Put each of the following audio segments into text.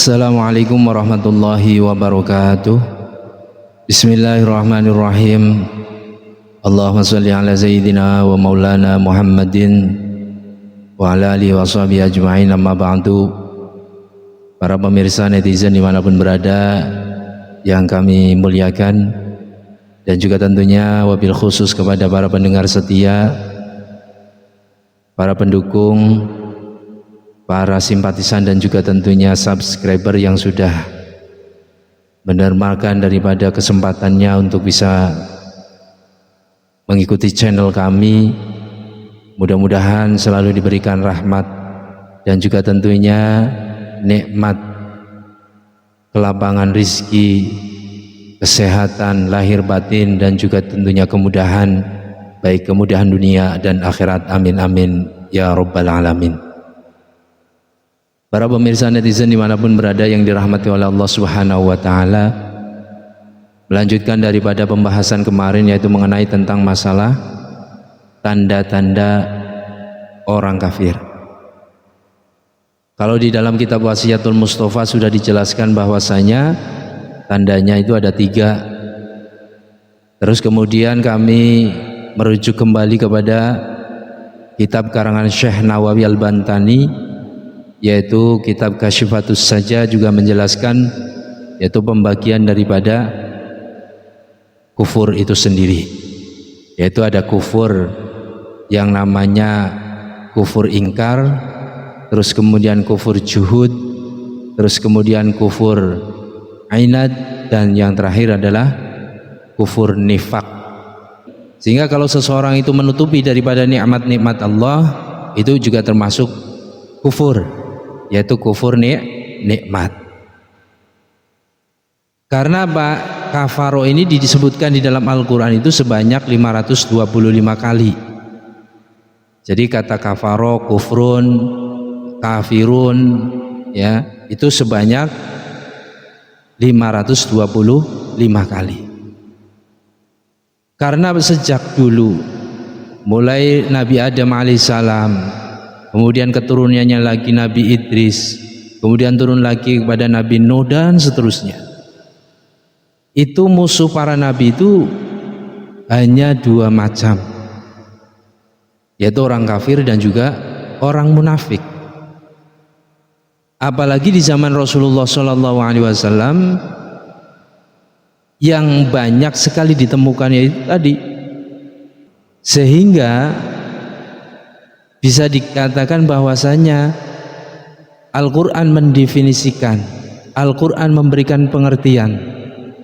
Assalamualaikum warahmatullahi wabarakatuh. Bismillahirrahmanirrahim. Allahumma salli ala sayyidina wa maulana Muhammadin wa ala alihi wa sahbihi ajma'in, amma ba'du. Para pemirsa netizen dimanapun berada yang kami muliakan, dan juga tentunya wabil khusus kepada para pendengar setia, para pendukung, para simpatisan, dan juga tentunya subscriber yang sudah mendermakan daripada kesempatannya untuk bisa mengikuti channel kami. Mudah-mudahan selalu diberikan rahmat dan juga tentunya nikmat, kelapangan rizki, kesehatan lahir batin, dan juga tentunya kemudahan, baik kemudahan dunia dan akhirat. Amin amin ya rabbal alamin. Para pemirsa netizen dimanapun berada yang dirahmati oleh Allah Subhanahu wa ta'ala, melanjutkan daripada pembahasan kemarin, yaitu mengenai tentang masalah tanda-tanda orang kafir. Kalau di dalam kitab Wasiyatul Mustafa sudah dijelaskan bahwasanya tandanya itu ada 3. Terus kemudian kami merujuk kembali kepada kitab karangan Syekh Nawawi Al-Bantani, yaitu kitab Kasyifatus Saja, juga menjelaskan yaitu pembagian daripada kufur itu sendiri, yaitu ada kufur yang namanya kufur ingkar, terus kemudian kufur juhud, terus kemudian kufur ainad, dan yang terakhir adalah kufur nifak. Sehingga kalau seseorang itu menutupi daripada nikmat-nikmat Allah, itu juga termasuk kufur, yaitu kufur nikmat. Karena apa? Kafaro ini disebutkan di dalam Al-Quran itu sebanyak 525 kali. Jadi kata kafaro, kufrun, kafirun, ya, itu sebanyak 525 kali. Karena sejak dulu, mulai Nabi Adam alaihissalam, kemudian keturunannya lagi Nabi Idris, kemudian turun lagi kepada Nabi Nuh, dan seterusnya. Itu musuh para nabi itu hanya 2 macam, yaitu orang kafir dan juga orang munafik. Apalagi di zaman Rasulullah SAW yang banyak sekali ditemukannya itu tadi, sehingga bisa dikatakan bahwasanya Al-Quran mendefinisikan, Al-Quran memberikan pengertian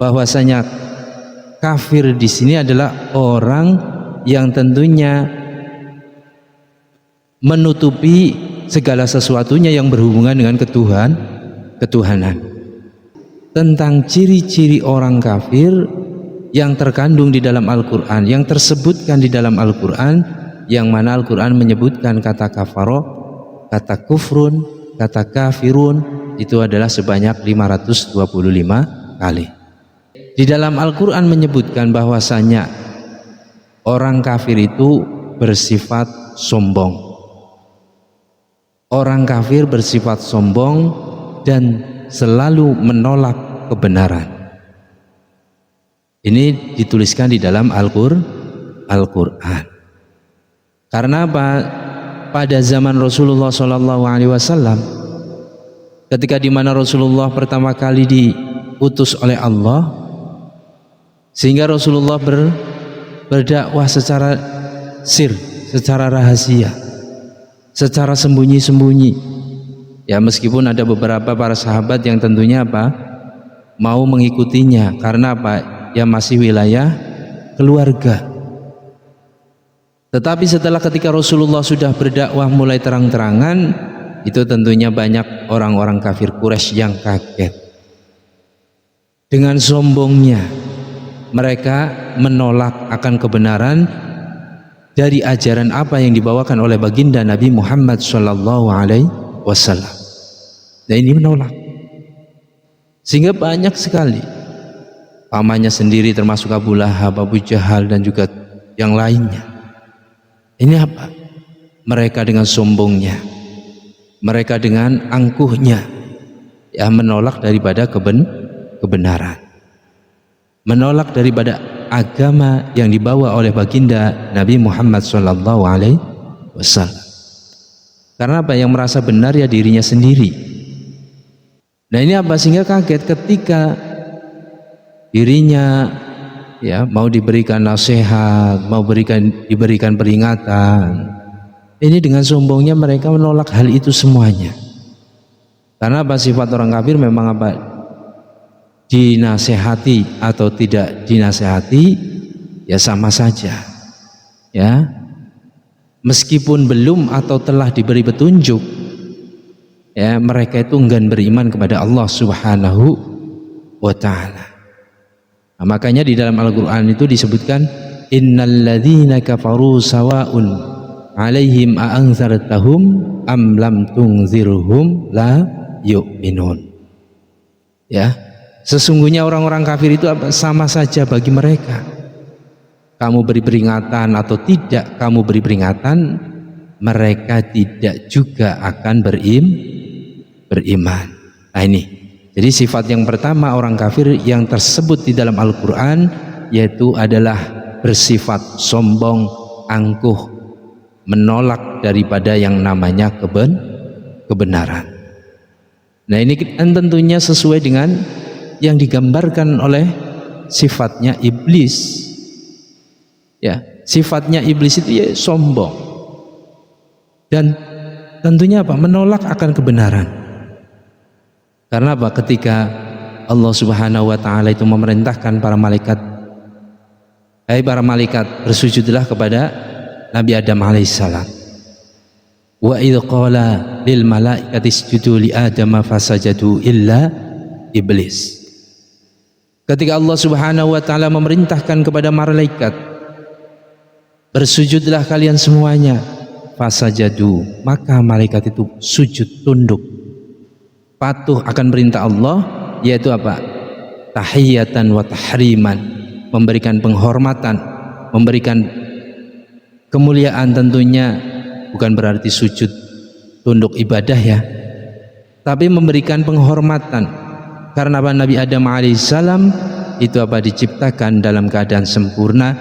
bahwasanya kafir di sini adalah orang yang tentunya menutupi segala sesuatunya yang berhubungan dengan ketuhanan. Tentang ciri-ciri orang kafir yang terkandung di dalam Al-Quran, yang tersebutkan di dalam Al-Quran, yang mana Al-Quran menyebutkan kata kafaro, kata kufrun, kata kafirun, itu adalah sebanyak 525 kali. Di dalam Al-Quran menyebutkan bahwasanya orang kafir itu bersifat sombong. Orang kafir bersifat sombong dan selalu menolak kebenaran. Ini dituliskan di dalam Al-Quran. Karena apa? Pada zaman Rasulullah SAW, ketika dimana Rasulullah pertama kali diutus oleh Allah, sehingga Rasulullah berdakwah secara secara rahasia, secara sembunyi-sembunyi. Ya, meskipun ada beberapa para sahabat yang tentunya apa? Mau mengikutinya, karena apa? Ya masih wilayah keluarga. Tetapi setelah ketika Rasulullah sudah berdakwah mulai terang-terangan, itu tentunya banyak orang-orang kafir Quraisy yang kaget. Dengan sombongnya mereka menolak akan kebenaran dari ajaran apa yang dibawakan oleh baginda Nabi Muhammad SAW. Dan ini menolak, sehingga banyak sekali pamannya sendiri termasuk Abu Lahab, Abu Jahal, dan juga yang lainnya. Ini apa? Mereka dengan sombongnya, mereka dengan angkuhnya, ya menolak daripada kebenaran, menolak daripada agama yang dibawa oleh baginda Nabi Muhammad SAW. Karena apa? Yang merasa benar ya dirinya sendiri. Nah ini apa? Sehingga kaget ketika dirinya ya mau diberikan nasihat, mau diberikan peringatan. Ini dengan sombongnya mereka menolak hal itu semuanya. Karena apa? Sifat orang kafir memang apa? Dinasehati atau tidak dinasehati ya sama saja. Ya. Meskipun belum atau telah diberi petunjuk, ya mereka itu enggan beriman kepada Allah Subhanahu wa ta'ala. Nah, makanya di dalam Al-Quran itu disebutkan innal ladzina kafaru sawa'un alaihim a'anzartahum am lam tunzirhum la yu'minun. Ya, sesungguhnya orang-orang kafir itu sama saja bagi mereka. Kamu beri peringatan atau tidak kamu beri peringatan, mereka tidak juga akan beriman. Nah ini, jadi sifat yang pertama orang kafir yang tersebut di dalam Al-Quran yaitu adalah bersifat sombong, angkuh, menolak daripada yang namanya kebenaran. Nah ini tentunya sesuai dengan yang digambarkan oleh sifatnya iblis. Ya, sifatnya iblis itu ya sombong dan tentunya apa? Menolak akan kebenaran. Karena apa? Ketika Allah Subhanahu wa ta'ala itu memerintahkan para malaikat, hai para malaikat, bersujudlah kepada Nabi Adam alaihissalam. Wa idh qala lil malaikati isjudu li Adam fasajadu illa iblis. Ketika Allah Subhanahu wa ta'ala memerintahkan kepada malaikat, bersujudlah kalian semuanya, fasajadu, maka malaikat itu sujud tunduk, patuh akan perintah Allah, yaitu apa? Tahiyatan wa tahriman, memberikan penghormatan, memberikan kemuliaan. Tentunya bukan berarti sujud tunduk ibadah ya, tapi memberikan penghormatan. Karena apa? Nabi Adam alaihissalam itu apa? Diciptakan dalam keadaan sempurna,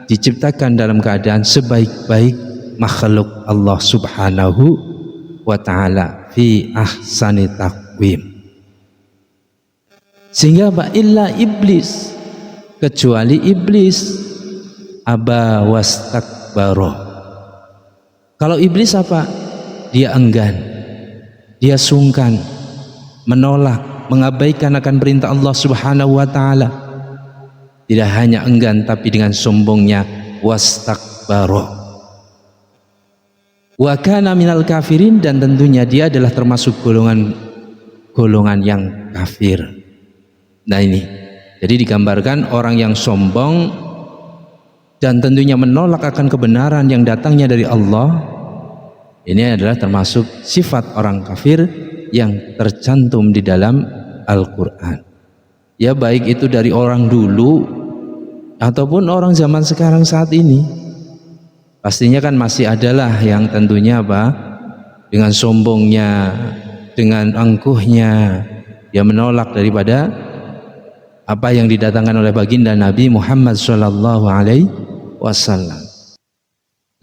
diciptakan dalam keadaan sebaik-baik makhluk Allah Subhanahu wa ta'ala fi ahsani taqwim. Sehingga apa? Illa iblis, kecuali iblis, aba wastakbaro. Kalau iblis apa? Dia enggan, dia sungkan, menolak, mengabaikan akan perintah Allah Subhanahu wa ta'ala. Tidak hanya enggan, tapi dengan sombongnya wastakbaro. Wa kana minal kafirin, dan tentunya dia adalah termasuk golongan yang kafir. Nah ini, jadi digambarkan orang yang sombong dan tentunya menolak akan kebenaran yang datangnya dari Allah. Ini adalah termasuk sifat orang kafir yang tercantum di dalam Al-Quran. Ya baik itu dari orang dulu ataupun orang zaman sekarang saat ini, pastinya kan masih adalah yang tentunya apa? Dengan sombongnya, dengan angkuhnya, dia menolak daripada apa yang didatangkan oleh baginda Nabi Muhammad SAW.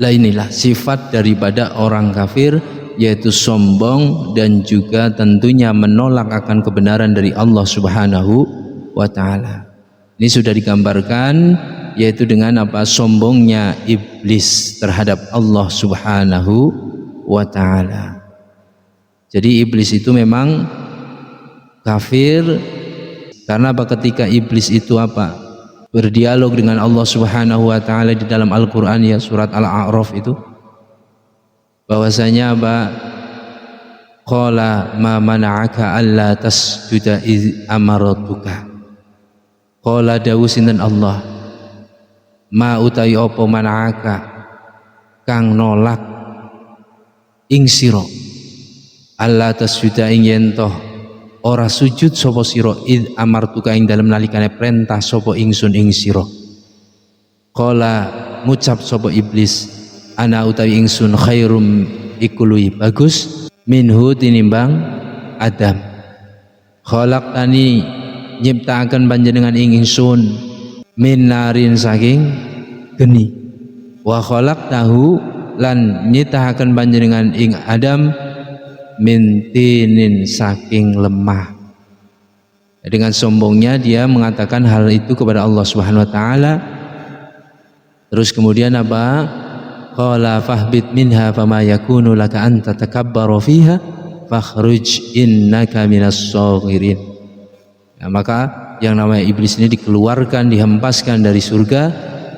Lah inilah sifat daripada orang kafir, yaitu sombong dan juga tentunya menolak akan kebenaran dari Allah Subhanahu wa ta'ala. Ini sudah digambarkan yaitu dengan apa? Sombongnya iblis terhadap Allah Subhanahu wa ta'ala. Jadi iblis itu memang kafir karena apa? Ketika iblis itu apa? Berdialog dengan Allah Subhanahu wa ta'ala di dalam Al-Quran ya, surat Al-A'raf itu, bahwasanya apa? Qala ma mana'aka alla tasjuda iz amaratuka. Qala dawu sinten Allah, ma utawi apa mana'aka kang nolak ing sira alla tasjuda ing yen toh ora sujud sapa sira iz amartuka ing dalem nalikane perintah sapa ingsun ing sira. Qala ngucap sapa iblis, ana utawi ingsun khairum iku luwih bagus minhu tinimbang Adam. khalaqtani nyiptakaken panjenengan ing ingsun min narin saking geni, wa khalaqtahu lan nyiptakaken panjenengan ing Adam min tinin saking lemah. Dengan sombongnya dia mengatakan hal itu kepada Allah Subhanahu wa taala. Terus kemudian apa? Qala fahbit minha fama yakunu laka an tatakabbaru fiha fakhruj innaka minas saghirin. Nah, maka yang namanya iblis ini dikeluarkan, dihempaskan dari surga,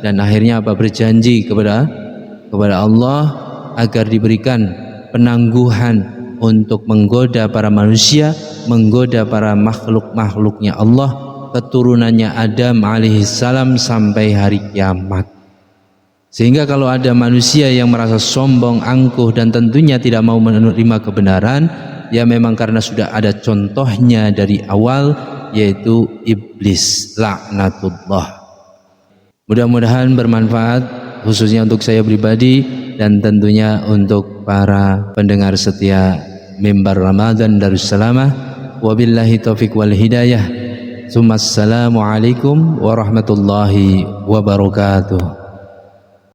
dan akhirnya apa? Berjanji kepada Allah agar diberikan penangguhan untuk menggoda para manusia, menggoda para makhluk-makhluknya Allah, keturunannya Adam alaihissalam sampai hari kiamat. Sehingga kalau ada manusia yang merasa sombong, angkuh, dan tentunya tidak mau menerima kebenaran, ya memang karena sudah ada contohnya dari awal, yaitu iblis laknatullah. Mudah-mudahan bermanfaat, khususnya untuk saya pribadi dan tentunya untuk para pendengar setia Mimbar Ramadan Darussalamah. Wabillahi taufiq wal hidayah. Assalamualaikum warahmatullahi wabarakatuh.